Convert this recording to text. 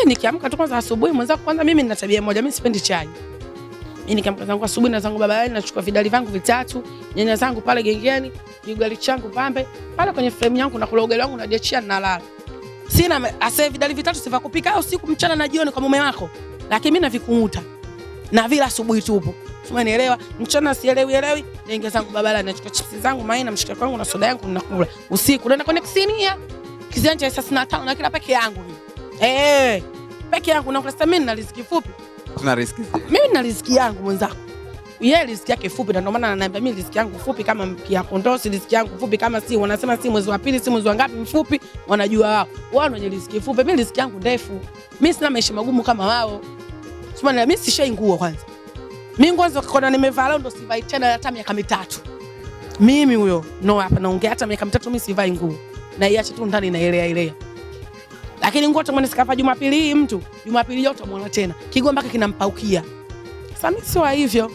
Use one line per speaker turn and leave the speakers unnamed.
Mimi nikiamka tu kwanza asubuhi kwanza mimi nina tabia moja, mimi sipendi chai. Mimi nikiamka zangu asubuhi na zangu baba yangu nachukua vidali vangu vitatu, nyanya zangu pale gengeni, kiugali changu pambe, pale kwenye frame yangu na kula ugali wangu na diachia na lala. Sina ase vidali vitatu sifa kupika au siku mchana na jioni kwa mume wako. Lakini mimi navikumuta. Na vile asubuhi tupo. Umenielewa? Mchana sielewi, naingia zangu babala nachukua chips zangu maina mshika wangu na soda yangu ninakula. Usiku naenda kwenye kisinia. Kizianja saa 5 na kila peke yangu mimi. Peke yangu na kwa mimi nina riziki fupi.
Tuna riziki.
Mimi nina riziki yangu mwenzako. Yeye riziki yake fupi na ndio maana ananiambia mimi riziki yangu fupi kama mkia kondoo, riziki yangu fupi kama si wanasema si mwezi wa pili, si mwezi wa ngapi mfupi, wanajua wao. Wao wenye riziki fupi, mimi riziki yangu ndefu. Mimi sina maisha magumu kama wao. Sema mimi sishai nguo kwanza. Mimi kwanza kona nimevaa leo ndo sivai tena hata miaka 3. Mimi huyo hapa naongea hata miaka 3 mimi sivai nguo. Na iache tu ndani na elea. Lakini nguo tamani sikava Jumapili hii Jumapili yote muona tena. Kigoma mpaka kinampaukia. Sasa mimi sio hivyo.